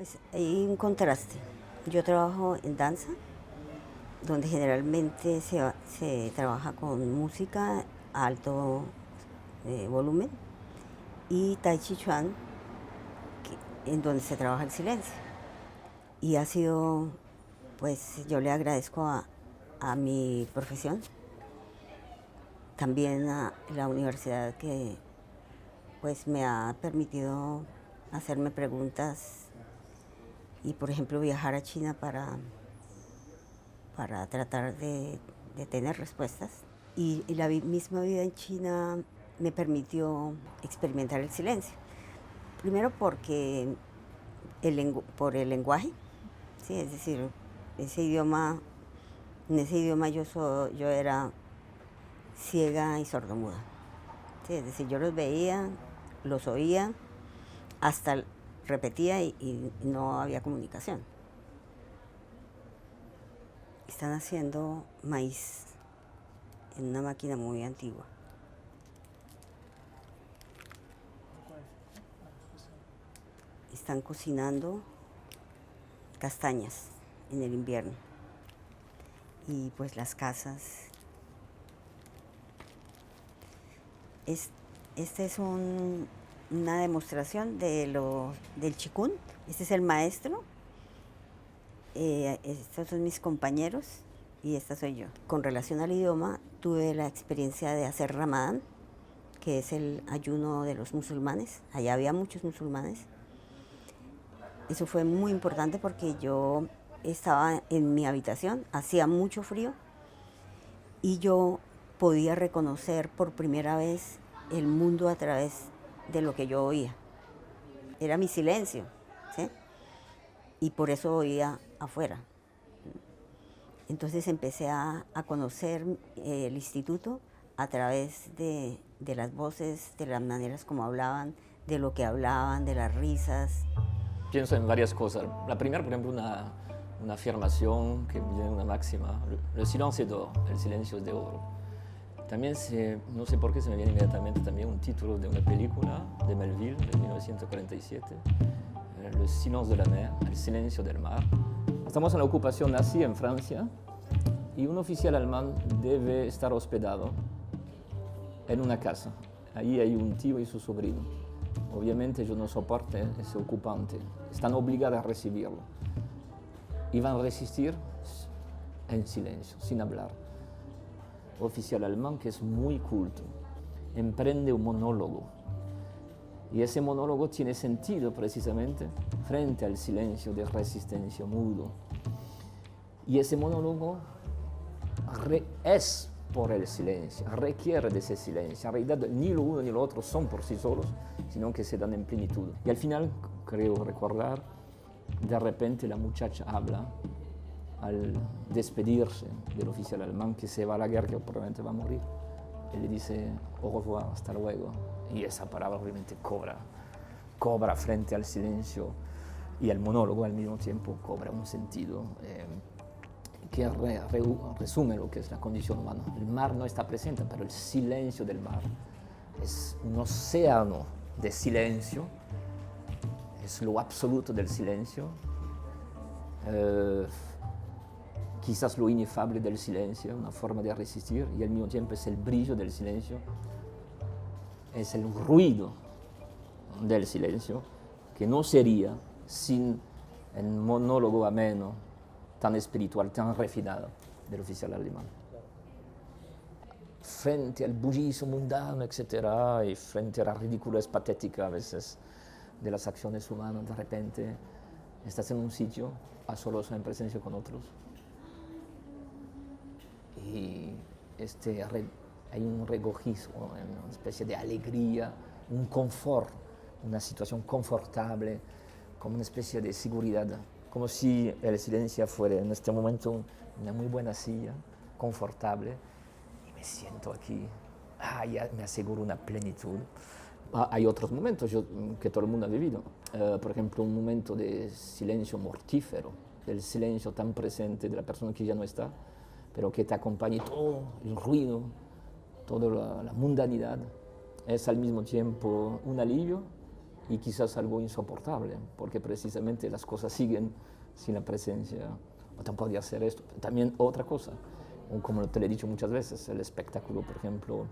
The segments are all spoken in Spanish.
Pues hay un contraste. Yo trabajo en danza, donde generalmente se trabaja con música a alto volumen, y Tai Chi Chuan, en donde se trabaja el silencio. Y ha sido, pues yo le agradezco a mi profesión, también a la universidad que pues me ha permitido hacerme preguntas y, por ejemplo, viajar a China para tratar de tener respuestas. Y la misma vida en China me permitió experimentar el silencio. Primero porque por el lenguaje, ¿sí? Es decir, ese idioma, en ese idioma yo era ciega y sordomuda. ¿Sí? Es decir, yo los veía, los oía, hasta repetía y no había comunicación. Están haciendo maíz en una máquina muy antigua. Están cocinando castañas en el invierno. Y pues las casas. Esta es una demostración del Chikun. Este es el maestro. Estos son mis compañeros y esta soy yo. Con relación al idioma, tuve la experiencia de hacer Ramadán, que es el ayuno de los musulmanes. Allá había muchos musulmanes. Eso fue muy importante porque yo estaba en mi habitación, hacía mucho frío y yo podía reconocer por primera vez el mundo a través de lo que yo oía. Era mi silencio, ¿sí? Y por eso oía afuera. Entonces empecé a conocer el instituto a través de las voces, de las maneras como hablaban, de lo que hablaban, de las risas. Pienso en varias cosas. La primera, por ejemplo, una afirmación que viene de una máxima, el silencio es oro, el silencio es de oro. También, no sé por qué se me viene inmediatamente también un título de una película de Melville de 1947, Le silence de la mer, el silencio del mar. Estamos en la ocupación nazi en Francia y un oficial alemán debe estar hospedado en una casa. Ahí hay un tío y su sobrino. Obviamente ellos no soportan ese ocupante, están obligados a recibirlo y van a resistir en silencio, sin hablar. El oficial alemán, que es muy culto, emprende un monólogo y ese monólogo tiene sentido precisamente frente al silencio de resistencia mudo. Y ese monólogo es por el silencio, requiere de ese silencio. En realidad ni lo uno ni lo otro son por sí solos, sino que se dan en plenitud. Y al final, creo recordar, de repente la muchacha habla al despedirse del oficial alemán que se va a la guerra, que probablemente va a morir. Él le dice au revoir, hasta luego. Y esa palabra obviamente cobra frente al silencio y al monólogo al mismo tiempo, cobra un sentido que resume lo que es la condición humana. El mar no está presente, pero el silencio del mar es un océano de silencio, es lo absoluto del silencio, quizás lo inefable del silencio, una forma de resistir, y al mismo tiempo es el brillo del silencio, es el ruido del silencio, que no sería sin el monólogo ameno, tan espiritual, tan refinado del oficial alemán. Frente al bullicio mundano, etc., y frente a la ridiculez patética a veces de las acciones humanas, de repente estás en un sitio a solos en presencia con otros y hay un regocijo, una especie de alegría, un confort, una situación confortable, como una especie de seguridad, como si el silencio fuera en este momento una muy buena silla, confortable, y me siento aquí, ya me aseguro una plenitud. Hay otros momentos que todo el mundo ha vivido, por ejemplo, un momento de silencio mortífero, del silencio tan presente de la persona que ya no está, pero que te acompaña todo el ruido, toda la mundanidad, es al mismo tiempo un alivio y quizás algo insoportable, porque precisamente las cosas siguen sin la presencia. O también podría ser esto. También otra cosa, como te lo he dicho muchas veces, el espectáculo, por ejemplo,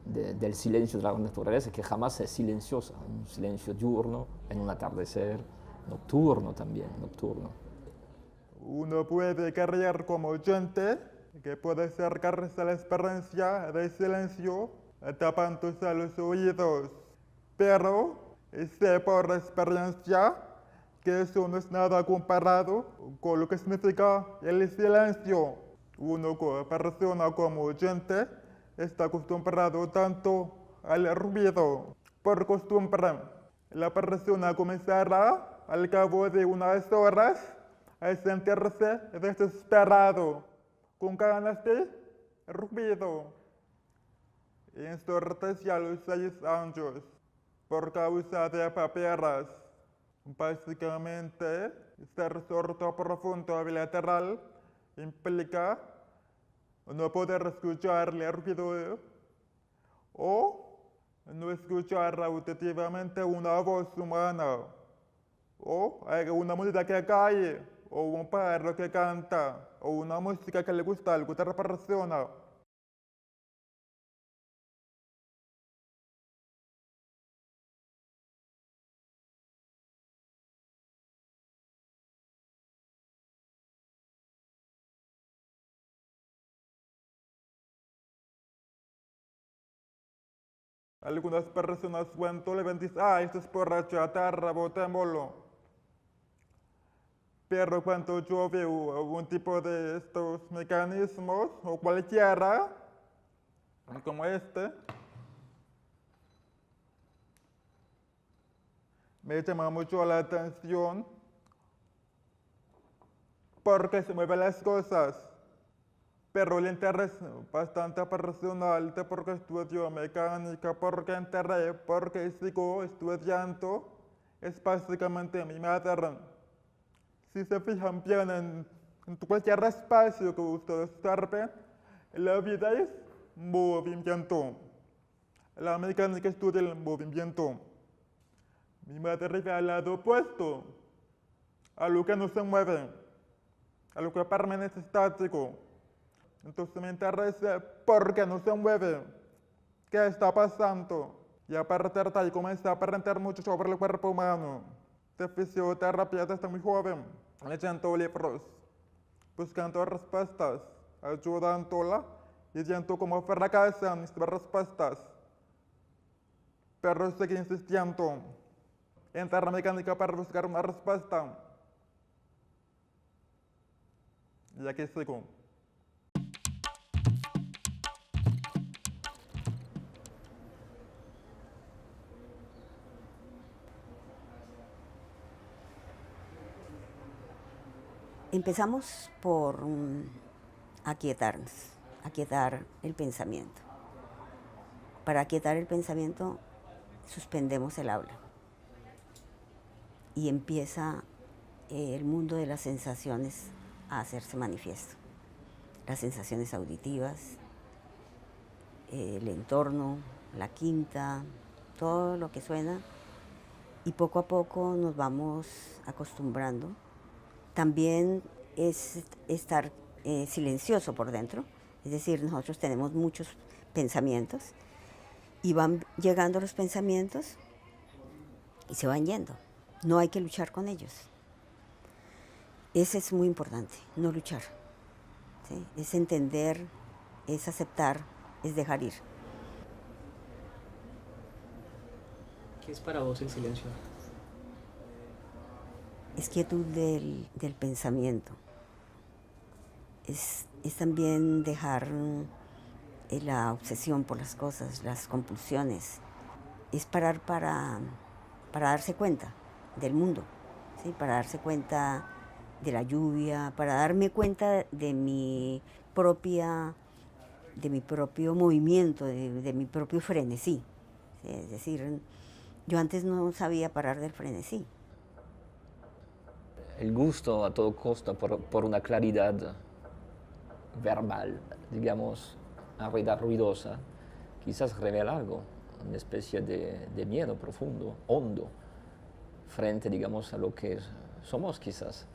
del silencio de la naturaleza, que jamás es silenciosa, un silencio diurno, en un atardecer, nocturno también, nocturno. Uno puede creer como oyente que puede acercarse a la experiencia del silencio tapándose los oídos, pero sé por experiencia que eso no es nada comparado con lo que significa el silencio. Uno como persona, como oyente, está acostumbrado tanto al ruido. Por costumbre, la persona comenzará al cabo de unas horas a sentirse desesperado, con ganas de ruido. En a los 6 años, por causa de paperas. Básicamente, ser sordo profundo bilateral implica no poder escuchar el ruido o no escuchar auditivamente una voz humana o una música que cae o un perro que canta o una música que le gusta a la otra persona. Algunas personas cuando le dicen, esto es por la chatarra, botémoslo. Pero cuando yo veo algún tipo de estos mecanismos, o cualquiera, como este, me llama mucho la atención porque se mueven las cosas. Pero el interés bastante personal de porque estudio mecánica, porque enteré, porque sigo estudiando, es básicamente mi madre. Si se fijan bien en cualquier espacio que ustedes observen, la vida es movimiento. La mecánica estudia el movimiento. Mi madre ve al lado opuesto, a lo que no se mueve, a lo que permanece estático. Entonces me interesa por qué no se mueve, qué está pasando. Y a partir de ahí comencé a aprender mucho sobre el cuerpo humano. De fisioterapia desde muy joven, leyendo libros, buscando respuestas, ayudándola y viendo cómo fracasan mis respuestas. Pero seguí insistiendo, entrar a mecánica para buscar una respuesta. Y aquí sigo. Empezamos por aquietarnos, aquietar el pensamiento. Para aquietar el pensamiento, suspendemos el habla y empieza el mundo de las sensaciones a hacerse manifiesto. Las sensaciones auditivas, el entorno, la quinta, todo lo que suena, y poco a poco nos vamos acostumbrando. También es estar silencioso por dentro, es decir, nosotros tenemos muchos pensamientos y van llegando los pensamientos y se van yendo. No hay que luchar con ellos. Ese es muy importante, no luchar. ¿Sí? Es entender, es aceptar, es dejar ir. ¿Qué es para vos el silencio? Es quietud del pensamiento. Es también dejar la obsesión por las cosas, las compulsiones. Es parar para darse cuenta del mundo, ¿sí? Para darse cuenta de la lluvia, para darme cuenta de mi propio movimiento, de mi propio frenesí. ¿Sí? Es decir, yo antes no sabía parar del frenesí. El gusto a todo costo por una claridad verbal, digamos, ruidosa, quizás revela algo, una especie de miedo profundo, hondo, frente, digamos, a lo que somos quizás.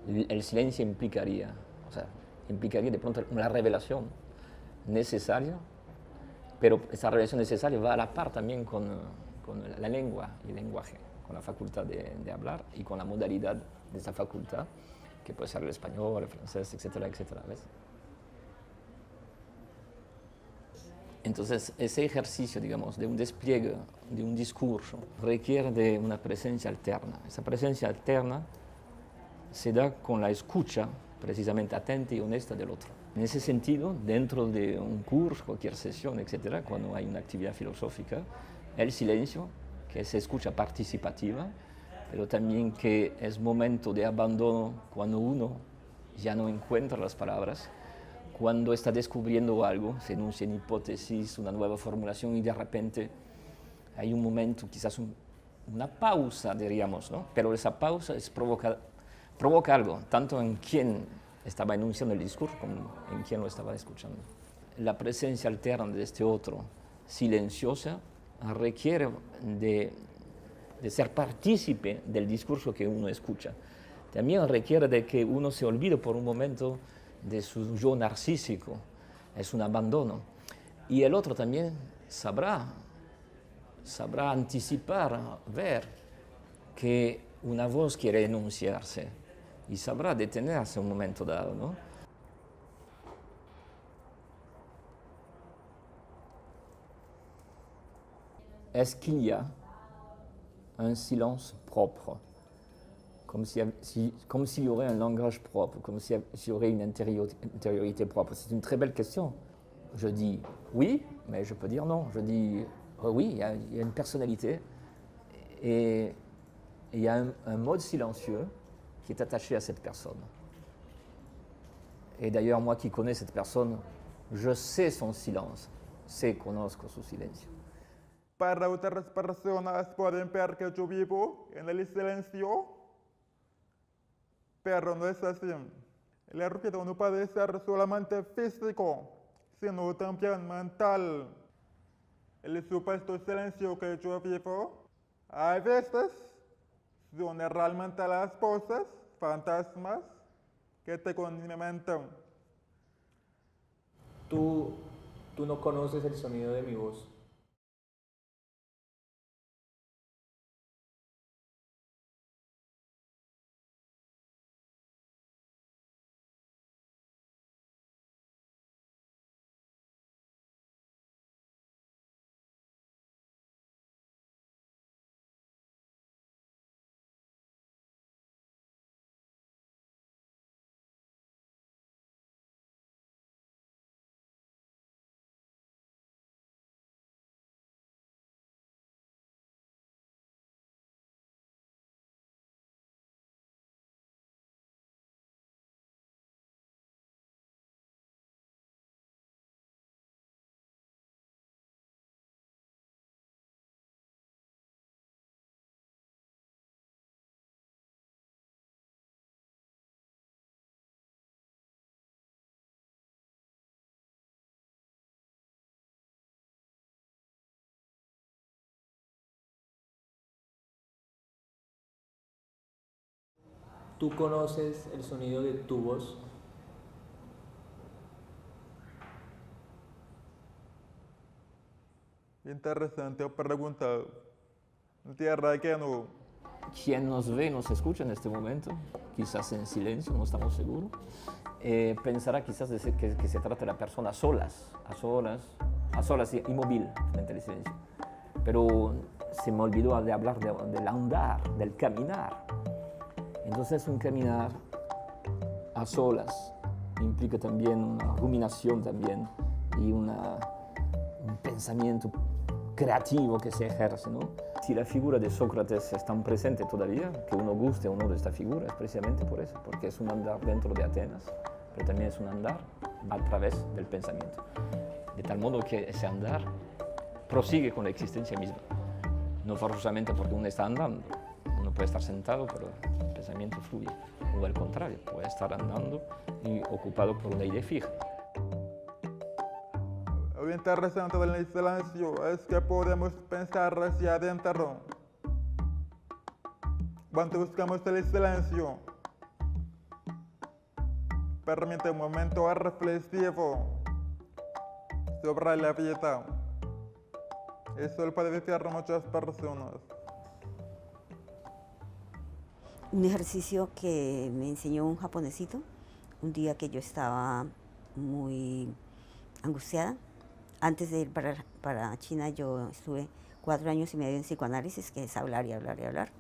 El silencio implicaría, o sea, implicaría de pronto una revelación necesaria, pero esa revelación necesaria va a la par también con la lengua y el lenguaje, con la facultad de hablar y con la modalidad de esa facultad, que puede ser el español, el francés, etcétera, etcétera, ¿ves? Entonces, ese ejercicio, digamos, de un despliegue, de un discurso, requiere de una presencia alterna. Esa presencia alterna se da con la escucha, precisamente atenta y honesta del otro. En ese sentido, dentro de un curso, cualquier sesión, etcétera, cuando hay una actividad filosófica, el silencio, que es escucha participativa, pero también que es momento de abandono cuando uno ya no encuentra las palabras, cuando está descubriendo algo, se enuncia una hipótesis, una nueva formulación y de repente hay un momento, quizás una pausa, diríamos, ¿no? Pero esa pausa provoca algo, tanto en quien estaba enunciando el discurso como en quien lo estaba escuchando. La presencia alterna de este otro, silenciosa, requiere de ser partícipe del discurso que uno escucha. También requiere de que uno se olvide por un momento de su yo narcísico, es un abandono. Y el otro también sabrá anticipar, ver que una voz quiere enunciarse y sabrá detenerse un momento dado, ¿no? Est-ce qu'il y a un silence propre, comme s'il y aurait un langage propre, comme s'il y aurait une intériorité propre? C'est une très belle question. Je dis oui, mais je peux dire non. Je dis oui, il y a une personnalité et il y a un mode silencieux qui est attaché à cette personne. Et d'ailleurs, moi qui connais cette personne, je sais son silence, conozco su silencio. Para otras personas pueden ver que yo vivo en el silencio, pero no es así. El ruido no puede ser solamente físico, sino también mental. El supuesto silencio que yo vivo, a veces son realmente las voces, fantasmas, que tengo en mi mente. Tú no conoces el sonido de mi voz. ¿Tú conoces el sonido de tu voz? Interesante pregunta. Tierra que no. Quien nos ve y nos escucha en este momento, quizás en silencio, no estamos seguros, pensará quizás que se trata de la persona a solas, inmóvil frente al silencio. Pero se me olvidó de hablar del andar, del caminar. Entonces un caminar a solas implica también una ruminación también y un pensamiento creativo que se ejerce, ¿no? Si la figura de Sócrates es tan presente todavía, que uno guste o no de esta figura, es precisamente por eso, porque es un andar dentro de Atenas, pero también es un andar a través del pensamiento. De tal modo que ese andar prosigue con la existencia misma, no forzosamente porque uno está andando. Uno puede estar sentado, pero el pensamiento fluye, o al contrario, puede estar andando y ocupado por una idea fija. Lo interesante del silencio es que podemos pensar hacia adentro. Cuando buscamos el silencio, permite un momento reflexivo sobre la vida. Eso lo puede decir a muchas personas. Un ejercicio que me enseñó un japonesito, un día que yo estaba muy angustiada. Antes de ir para China yo estuve 4 años y medio en psicoanálisis, que es hablar y hablar y hablar.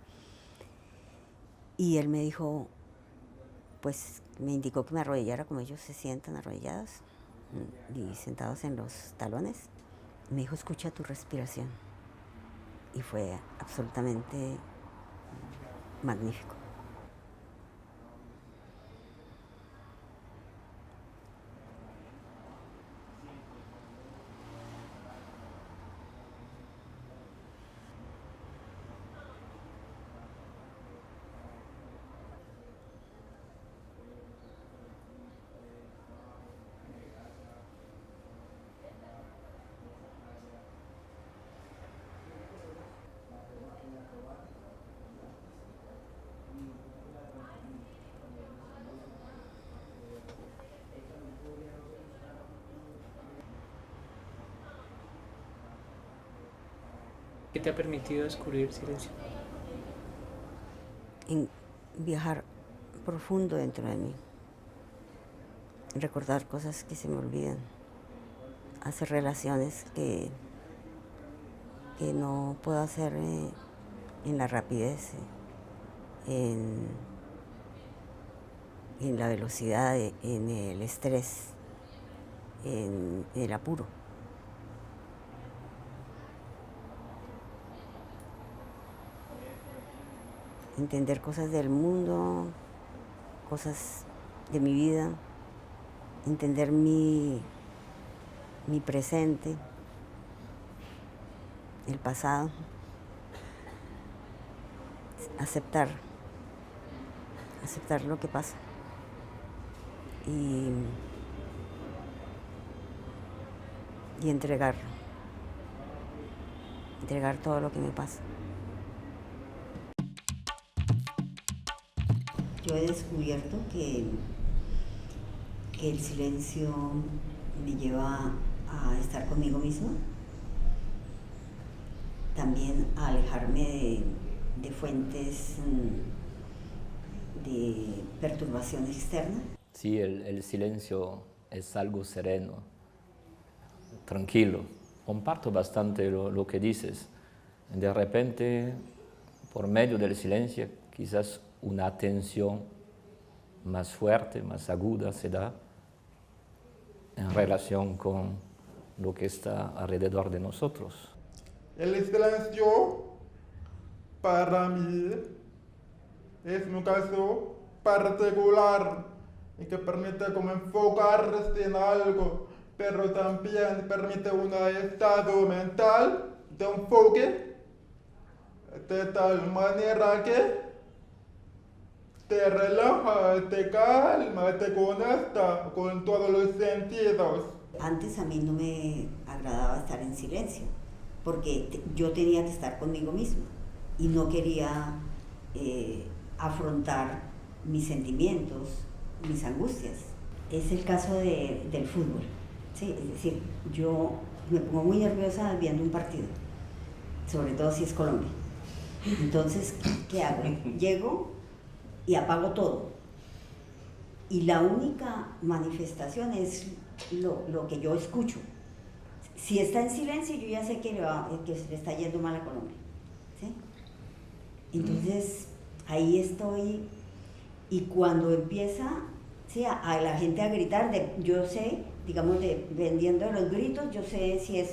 Y él me dijo, pues me indicó que me arrodillara como ellos se sientan arrodillados y sentados en los talones. Me dijo, escucha tu respiración. Y fue absolutamente magnífico. ¿Qué te ha permitido descubrir silencio? En viajar profundo dentro de mí, recordar cosas que se me olvidan, hacer relaciones que no puedo hacer en la rapidez, en la velocidad, en el estrés, en el apuro. Entender cosas del mundo, cosas de mi vida, entender mi presente, el pasado, aceptar lo que pasa y entregar todo lo que me pasa. Yo he descubierto que el silencio me lleva a estar conmigo misma, también a alejarme de fuentes de perturbación externa. Sí, el silencio es algo sereno, tranquilo. Comparto bastante lo que dices. De repente, por medio del silencio, quizás una atención más fuerte, más aguda se da en relación con lo que está alrededor de nosotros. El silencio, para mí, es un caso particular y que permite como enfocarse en algo, pero también permite un estado mental de enfoque de tal manera que te relaja, te calma, te conecta con todos los sentidos. Antes a mí no me agradaba estar en silencio, porque yo tenía que estar conmigo misma y no quería afrontar mis sentimientos, mis angustias. Es el caso del fútbol, ¿sí? Es decir, yo me pongo muy nerviosa viendo un partido, sobre todo si es Colombia. Entonces, ¿qué hago? Llego y apago todo. Y la única manifestación es lo que yo escucho. Si está en silencio, yo ya sé que se le está yendo mal a Colombia, ¿sí? Entonces, ahí estoy, y cuando empieza, ¿sí?, a la gente a gritar, yo sé, digamos, dependiendo de los gritos, yo sé si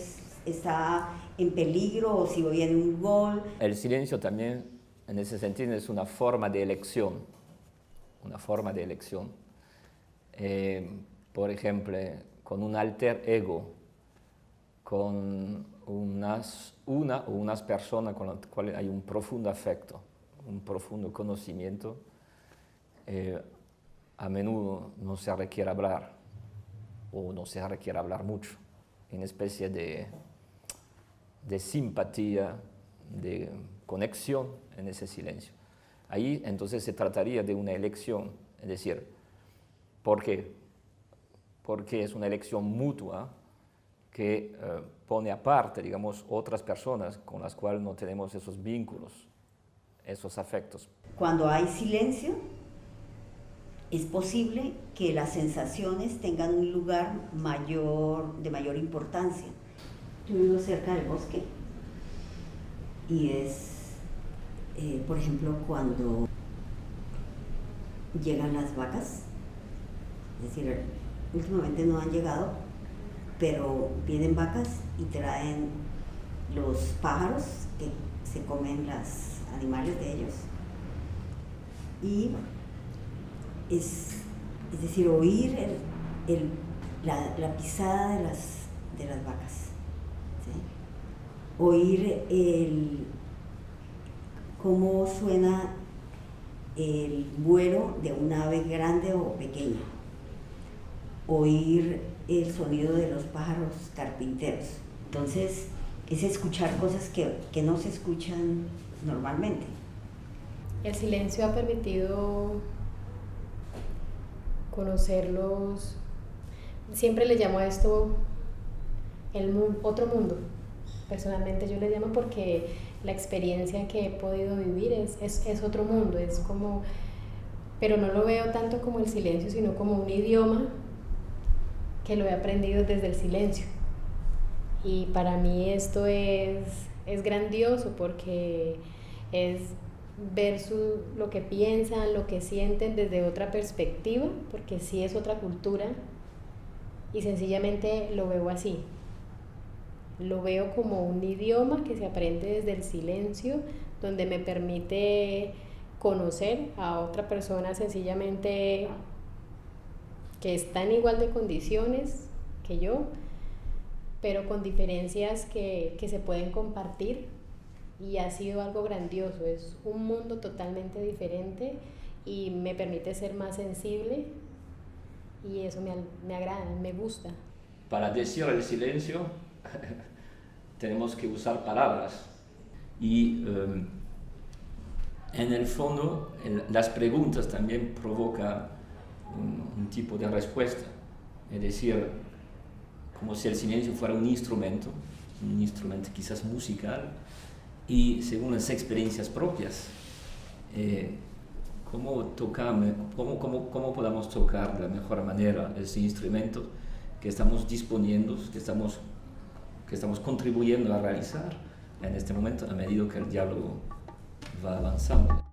está en peligro o si voy en un gol. El silencio también, en ese sentido, es una forma de elección. Una forma de elección. Por ejemplo, con un alter ego, con una o unas personas con las cuales hay un profundo afecto, un profundo conocimiento, a menudo no se requiere hablar, o no se requiere hablar mucho, en especie de simpatía, de conexión en ese silencio. Ahí entonces se trataría de una elección, es decir, ¿por qué? Porque es una elección mutua que pone aparte, digamos, otras personas con las cuales no tenemos esos vínculos, esos afectos. Cuando hay silencio, es posible que las sensaciones tengan un lugar de mayor importancia. Yo vivo cerca del bosque y por ejemplo, cuando llegan las vacas, es decir, últimamente no han llegado, pero vienen vacas y traen los pájaros que se comen los animales de ellos. Y es decir, oír la pisada de las vacas, ¿sí? Oír cómo suena el vuelo de un ave grande o pequeña, oír el sonido de los pájaros carpinteros. Entonces, es escuchar cosas que no se escuchan normalmente. El silencio ha permitido conocerlos. Siempre le llamo a esto otro mundo. Personalmente yo le llamo porque la experiencia que he podido vivir es otro mundo, es como, pero no lo veo tanto como el silencio, sino como un idioma que lo he aprendido desde el silencio. Y para mí esto es grandioso porque es ver lo que piensan, lo que sienten desde otra perspectiva, porque sí es otra cultura y sencillamente lo veo así. Lo veo como un idioma que se aprende desde el silencio, donde me permite conocer a otra persona sencillamente que está en igual de condiciones que yo, pero con diferencias que se pueden compartir, y ha sido algo grandioso. Es un mundo totalmente diferente y me permite ser más sensible, y eso me agrada, me gusta. Para decir el silencio tenemos que usar palabras y en el fondo las preguntas también provocan un tipo de respuesta, es decir, como si el silencio fuera un instrumento quizás musical, y según las experiencias propias, cómo podamos tocar de la mejor manera ese instrumento que estamos disponiendo, que estamos contribuyendo a realizar en este momento a medida que el diálogo va avanzando.